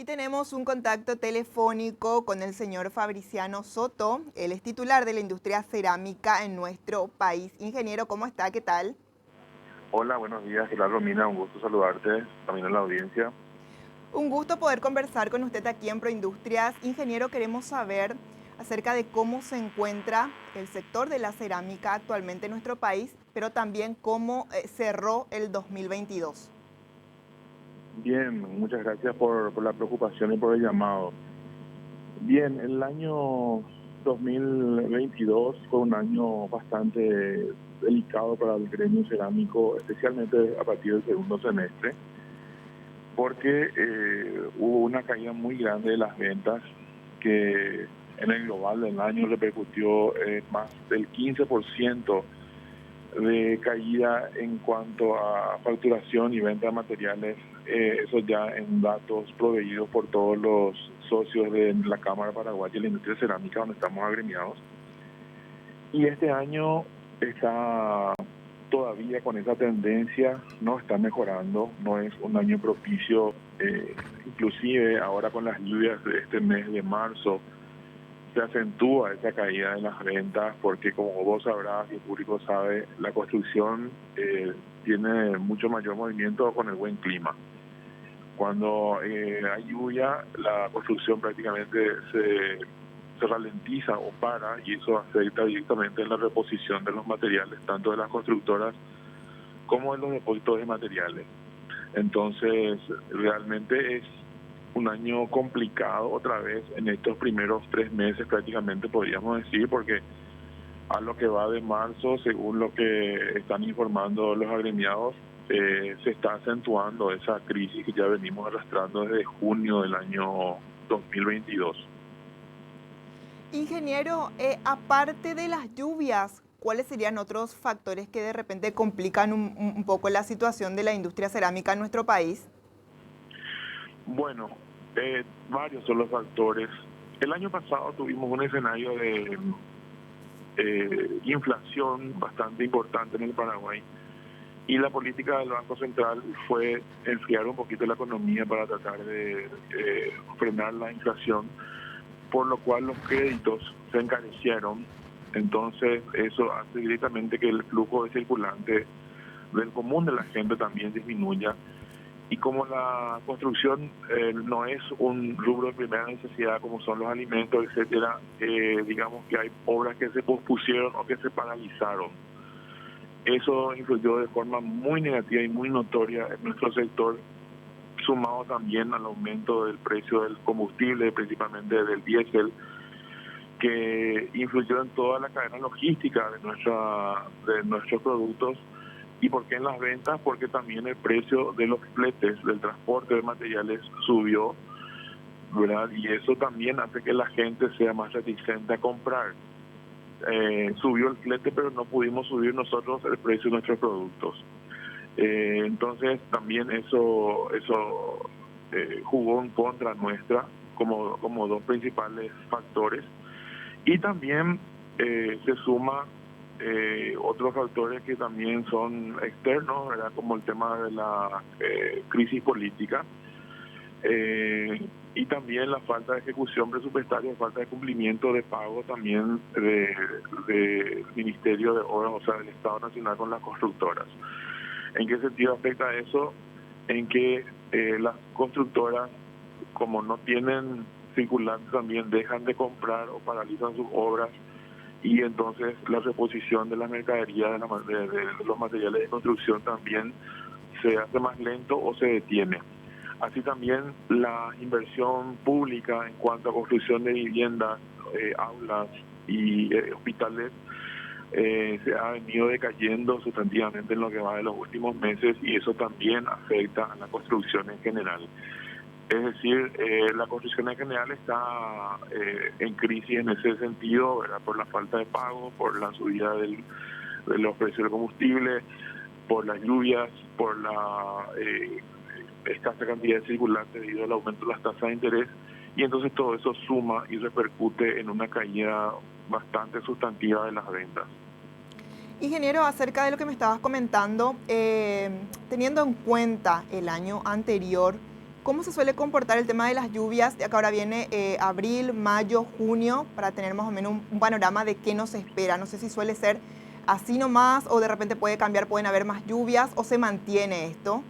Y tenemos un contacto telefónico con el señor Fabriciano Soto. Él es titular de la industria cerámica en nuestro país. Ingeniero, ¿cómo está? ¿Qué tal? Hola, buenos días, Gerardo Romina, un gusto saludarte, también en la audiencia. Un gusto poder conversar con usted aquí en Proindustrias. Ingeniero, queremos saber acerca de cómo se encuentra el sector de la cerámica actualmente en nuestro país, pero también cómo cerró el 2022. Bien, muchas gracias por la preocupación y por el llamado. Bien, el año 2022 fue un año bastante delicado para el gremio cerámico, especialmente a partir del segundo semestre, porque hubo una caída muy grande de las ventas que en el global del año repercutió más del 15% de caída en cuanto a facturación y venta de materiales, eso ya en datos proveídos por todos los socios de la Cámara Paraguaya de la Industria Cerámica, donde estamos agremiados. Y este año está todavía con esa tendencia, no está mejorando, no es un año propicio, inclusive ahora con las lluvias de este mes de marzo, se acentúa esa caída de las ventas porque, como vos sabrás y el público sabe, la construcción tiene mucho mayor movimiento con el buen clima. Cuando hay lluvia, la construcción prácticamente se ralentiza o para, y eso afecta directamente en la reposición de los materiales, tanto de las constructoras como en los depósitos de materiales. Entonces, realmente es un año complicado otra vez en estos primeros 3 meses, prácticamente podríamos decir, porque a lo que va de marzo, según lo que están informando los agremiados, se está acentuando esa crisis que ya venimos arrastrando desde junio del año 2022. Ingeniero, aparte de las lluvias, ¿cuáles serían otros factores que de repente complican un poco la situación de la industria cerámica en nuestro país? Bueno, varios son los factores. El año pasado tuvimos un escenario de inflación bastante importante en el Paraguay, y la política del Banco Central fue enfriar un poquito la economía para tratar de frenar la inflación, por lo cual los créditos se encarecieron. Entonces eso hace directamente que el flujo de circulante del común de la gente también disminuya. Y como la construcción no es un rubro de primera necesidad como son los alimentos, etcétera, digamos que hay obras que se pospusieron o que se paralizaron. Eso influyó de forma muy negativa y muy notoria en nuestro sector, sumado también al aumento del precio del combustible, principalmente del diésel, que influyó en toda la cadena logística de nuestros productos. ¿Y por qué en las ventas? Porque también el precio de los fletes, del transporte de materiales subió, ¿verdad? Y eso también hace que la gente sea más reticente a comprar. Subió el flete, pero no pudimos subir nosotros el precio de nuestros productos. Entonces también eso jugó en contra nuestra como dos principales factores. Y también se suma otros factores que también son externos, ¿verdad? Como el tema de la crisis política, y también la falta de ejecución presupuestaria, falta de cumplimiento de pago también del Ministerio de Obras, o sea, del Estado Nacional con las constructoras. ¿En qué sentido afecta eso? En que las constructoras, como no tienen circulante, también dejan de comprar o paralizan sus obras, y entonces la reposición de las mercaderías, de los materiales de construcción también se hace más lento o se detiene. Así también la inversión pública en cuanto a construcción de viviendas, aulas y hospitales se ha venido decayendo sustantivamente en lo que va de los últimos meses, y eso también afecta a la construcción en general. Es decir, la construcción en general está en crisis en ese sentido, ¿verdad? Por la falta de pago, por la subida de los precios del combustible, por las lluvias, por la escasa cantidad de circulantes debido al aumento de las tasas de interés, y entonces todo eso suma y repercute en una caída bastante sustantiva de las ventas. Ingeniero, acerca de lo que me estabas comentando, teniendo en cuenta el año anterior, ¿cómo se suele comportar el tema de las lluvias? Ya que ahora viene abril, mayo, junio, para tener más o menos un panorama de qué nos espera. No sé si suele ser así nomás o de repente puede cambiar, pueden haber más lluvias o se mantiene esto.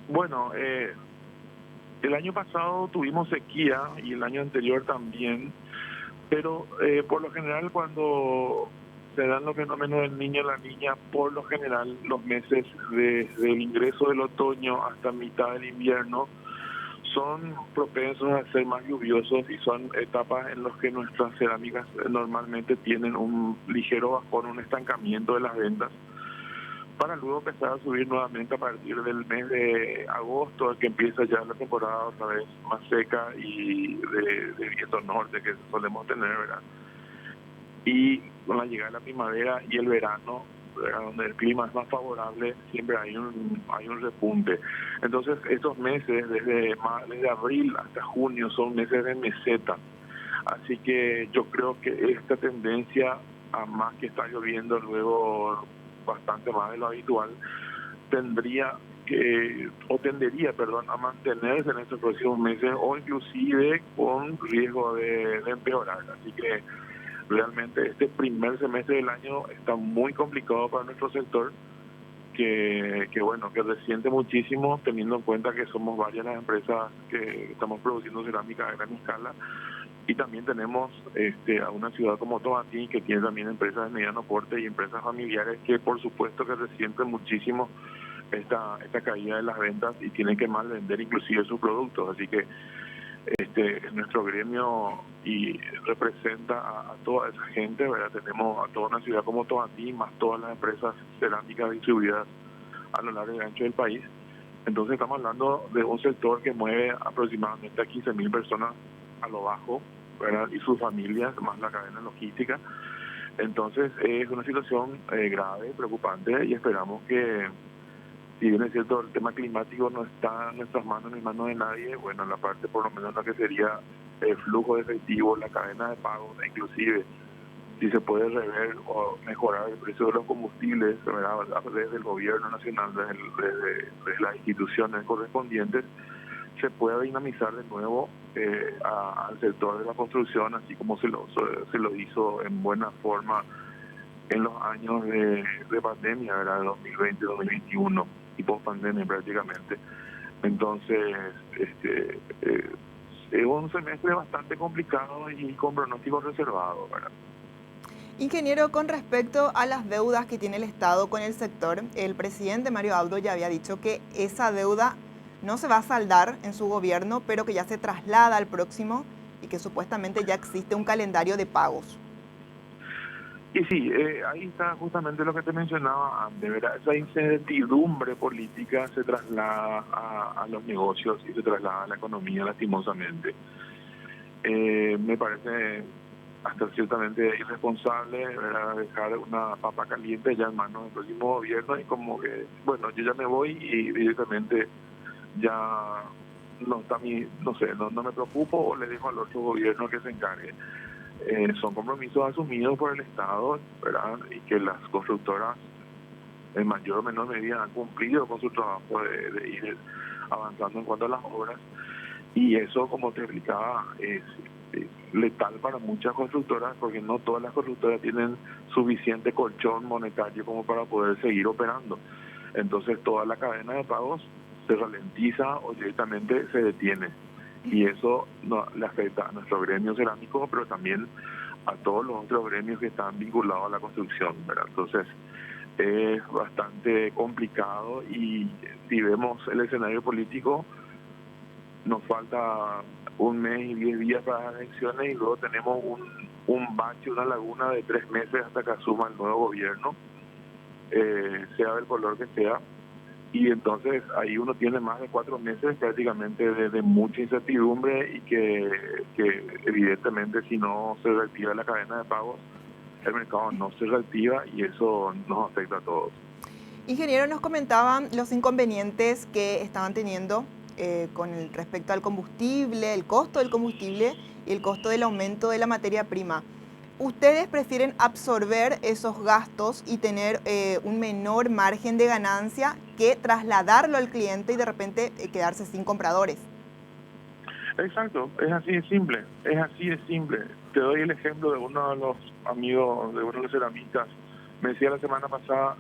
Bueno, el año pasado tuvimos sequía y el año anterior también, pero por lo general cuando se dan los fenómenos del niño y la niña, por lo general los meses desde el ingreso del otoño hasta mitad del invierno son propensos a ser más lluviosos y son etapas en las que nuestras cerámicas normalmente tienen un ligero bajón, un estancamiento de las ventas, para luego empezar a subir nuevamente a partir del mes de agosto, que empieza ya la temporada otra vez más seca y de viento norte que solemos tener, ¿verdad? Y con la llegada de la primavera y el verano, ¿verdad?, donde el clima es más favorable, siempre hay un repunte. Entonces, estos meses, desde abril hasta junio, son meses de meseta. Así que yo creo que esta tendencia, a más que está lloviendo luego bastante más de lo habitual, tendería, a mantenerse en estos próximos meses o inclusive con riesgo de empeorar. Así que realmente este primer semestre del año está muy complicado para nuestro sector, que resiente muchísimo, teniendo en cuenta que somos varias las empresas que estamos produciendo cerámica a gran escala, y también tenemos a una ciudad como Tomatí, que tiene también empresas de mediano porte y empresas familiares que por supuesto que resienten muchísimo esta caída de las ventas y tienen que mal vender inclusive sus productos. Así que nuestro gremio y representa a toda esa gente, ¿verdad? Tenemos a toda una ciudad como Tomatí, más todas las empresas cerámicas distribuidas a lo largo y ancho del país. Entonces estamos hablando de un sector que mueve aproximadamente a 15.000 personas a lo bajo, ¿verdad?, y sus familias, más la cadena logística. Entonces es una situación grave, preocupante, y esperamos que, si bien es cierto el tema climático no está en nuestras manos ni en manos de nadie, bueno, en la parte por lo menos la que sería el flujo de efectivo, la cadena de pagos, e inclusive si se puede rever o mejorar el precio de los combustibles, ¿verdad?, desde el gobierno nacional, desde las instituciones correspondientes, se pueda dinamizar de nuevo al sector de la construcción, así como se lo hizo en buena forma en los años de pandemia, ¿verdad?, 2020-2021 y post pandemia prácticamente. Entonces, es un semestre bastante complicado y con pronóstico reservado, ¿verdad? Ingeniero, con respecto a las deudas que tiene el Estado con el sector, el presidente Mario Abdo ya había dicho que esa deuda no se va a saldar en su gobierno, pero que ya se traslada al próximo y que supuestamente ya existe un calendario de pagos. Y sí, ahí está justamente lo que te mencionaba antes, ¿verdad? Esa incertidumbre política se traslada a los negocios y se traslada a la economía, lastimosamente. Me parece hasta ciertamente irresponsable, ¿verdad?, dejar una papa caliente ya en manos del próximo gobierno y como que, bueno, yo ya me voy y directamente ya no está no me preocupo o le dejo al otro gobierno que se encargue. Son compromisos asumidos por el Estado, ¿verdad?, y que las constructoras en mayor o menor medida han cumplido con su trabajo de ir avanzando en cuanto a las obras, y eso, como te explicaba, es letal para muchas constructoras, porque no todas las constructoras tienen suficiente colchón monetario como para poder seguir operando. Entonces toda la cadena de pagos se ralentiza o directamente se detiene, y eso le afecta a nuestro gremio cerámico, pero también a todos los otros gremios que están vinculados a la construcción, ¿verdad? Entonces es bastante complicado, y si vemos el escenario político, nos falta un mes y 10 días para las elecciones y luego tenemos un bache, una laguna de 3 meses hasta que asuma el nuevo gobierno, sea del color que sea. Y entonces ahí uno tiene más de 4 meses prácticamente de mucha incertidumbre, y que evidentemente si no se reactiva la cadena de pagos, el mercado no se reactiva y eso nos afecta a todos. Ingeniero, nos comentaban los inconvenientes que estaban teniendo respecto al combustible, el costo del combustible y el costo del aumento de la materia prima. ¿Ustedes prefieren absorber esos gastos y tener un menor margen de ganancia que trasladarlo al cliente y de repente quedarse sin compradores. Exacto, es así de simple, es así de simple. Te doy el ejemplo de uno de los amigos, de uno de los ceramistas. Me decía la semana pasada,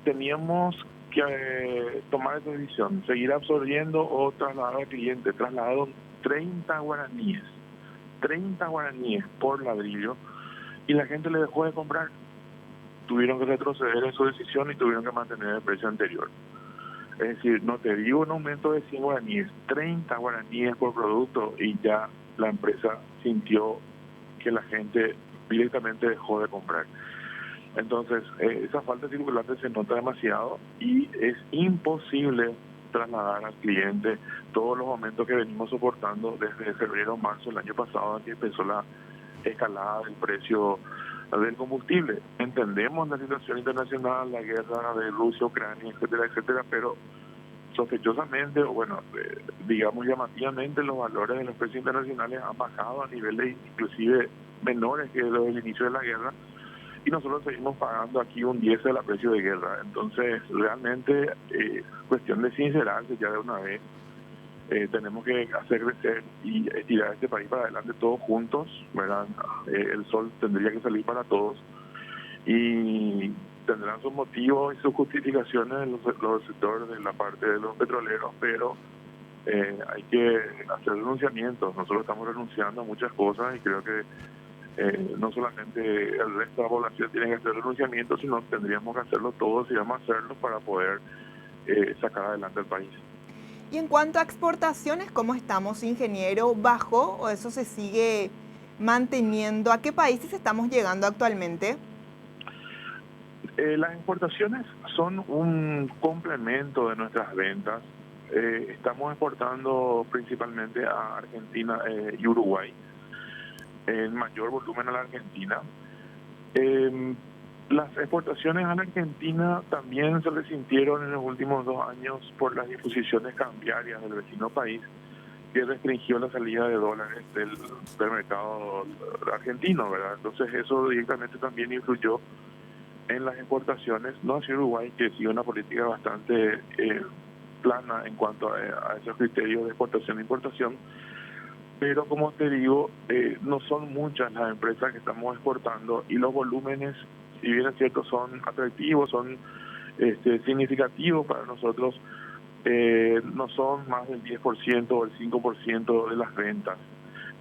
teníamos que tomar esa decisión, seguir absorbiendo o trasladar al cliente. Trasladaron 30 guaraníes por ladrillo, y la gente le dejó de comprar. Tuvieron que retroceder en su decisión y tuvieron que mantener el precio anterior. Es decir, no te digo un aumento de 100 guaraníes, 30 guaraníes por producto, y ya la empresa sintió que la gente directamente dejó de comprar. Entonces, esa falta de circulante se nota demasiado y es imposible trasladar al cliente todos los aumentos que venimos soportando desde febrero o marzo del año pasado, que empezó la escalada del precio del combustible. Entendemos la situación internacional, la guerra de Rusia, Ucrania, etcétera, etcétera, pero sospechosamente, o bueno, digamos llamativamente, los valores de los precios internacionales han bajado a niveles inclusive menores que los del inicio de la guerra, y nosotros seguimos pagando aquí un 10 de la precio de guerra. Entonces, realmente, cuestión de sincerarse ya de una vez. Tenemos que hacer crecer y estirar este país para adelante todos juntos, ¿verdad? El sol tendría que salir para todos y tendrán sus motivos y sus justificaciones en los sectores de la parte de los petroleros, pero hay que hacer renunciamientos. Nosotros estamos renunciando a muchas cosas y creo que no solamente el resto de la población tiene que hacer renunciamientos, sino tendríamos que hacerlo todos y vamos a hacerlo para poder sacar adelante el país. Y en cuanto a exportaciones, ¿cómo estamos, ingeniero? ¿Bajó o eso se sigue manteniendo? ¿A qué países estamos llegando actualmente? Las exportaciones son un complemento de nuestras ventas. Estamos exportando principalmente a Argentina y Uruguay, en mayor volumen a la Argentina. Las exportaciones a la Argentina también se resintieron en los últimos 2 años por las disposiciones cambiarias del vecino país, que restringió la salida de dólares del mercado argentino, ¿verdad? Entonces eso directamente también influyó en las exportaciones, no hacia Uruguay, que sigue una política bastante plana en cuanto a esos criterios de exportación e importación. Pero como te digo, no son muchas las empresas que estamos exportando, y los volúmenes, si bien es cierto, son atractivos, son significativos para nosotros, no son más del 10% o el 5% de las ventas.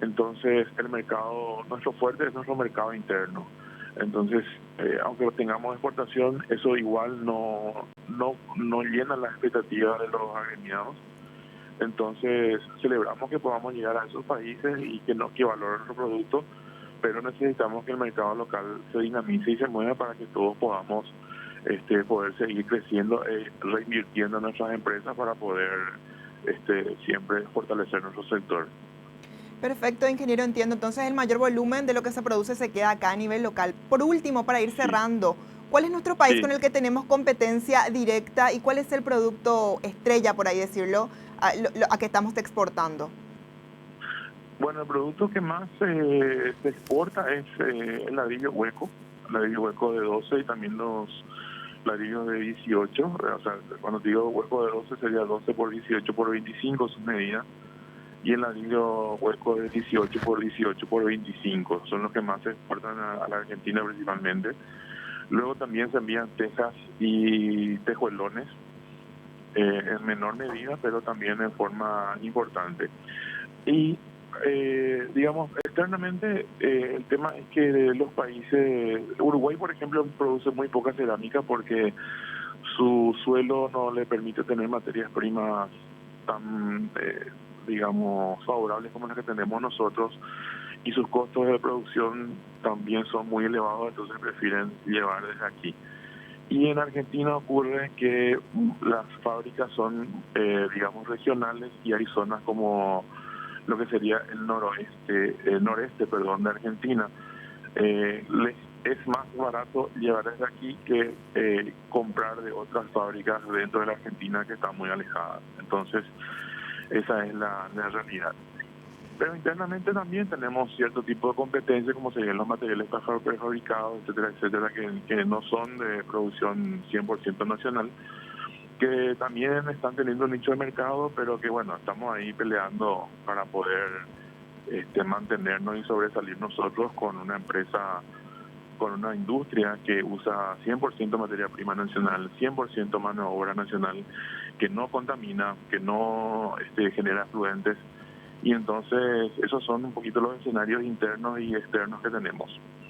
Entonces, el mercado, nuestro fuerte es nuestro mercado interno. Entonces, aunque tengamos exportación, eso igual no llena las expectativas de los agremiados. Entonces, celebramos que podamos llegar a esos países y que valoren nuestro producto, pero necesitamos que el mercado local se dinamice y se mueva para que todos podamos poder seguir creciendo, reinvirtiendo en nuestras empresas para poder siempre fortalecer nuestro sector. Perfecto, ingeniero, entiendo. Entonces el mayor volumen de lo que se produce se queda acá a nivel local. Por último, para ir cerrando, ¿cuál es nuestro país con el que tenemos competencia directa y cuál es el producto estrella, por ahí decirlo, a que estamos exportando? Bueno, el producto que más se exporta es el ladrillo hueco de 12, y también los ladrillos de 18. O sea, cuando digo hueco de 12 sería 12 por 18 por 25 sus medidas, y el ladrillo hueco de 18 por 18 por 25 son los que más se exportan a la Argentina principalmente. Luego también se envían tejas y tejuelones en menor medida, pero también en forma importante. Y digamos, externamente, el tema es que los países, Uruguay por ejemplo produce muy poca cerámica porque su suelo no le permite tener materias primas tan, digamos, favorables como las que tenemos nosotros, y sus costos de producción también son muy elevados, entonces prefieren llevar desde aquí. Y en Argentina ocurre que las fábricas son, digamos, regionales, y hay zonas como lo que sería el noreste de Argentina. Les es más barato llevar desde aquí que comprar de otras fábricas dentro de la Argentina que están muy alejadas. Entonces, esa es la realidad. Pero internamente también tenemos cierto tipo de competencia, como serían los materiales prefabricados, etcétera, etcétera, que no son de producción 100% nacional, que también están teniendo un nicho de mercado, pero que bueno, estamos ahí peleando para poder mantenernos y sobresalir nosotros con una empresa, con una industria que usa 100% materia prima nacional, 100% mano de obra nacional, que no contamina, que no genera afluentes. Y entonces esos son un poquito los escenarios internos y externos que tenemos.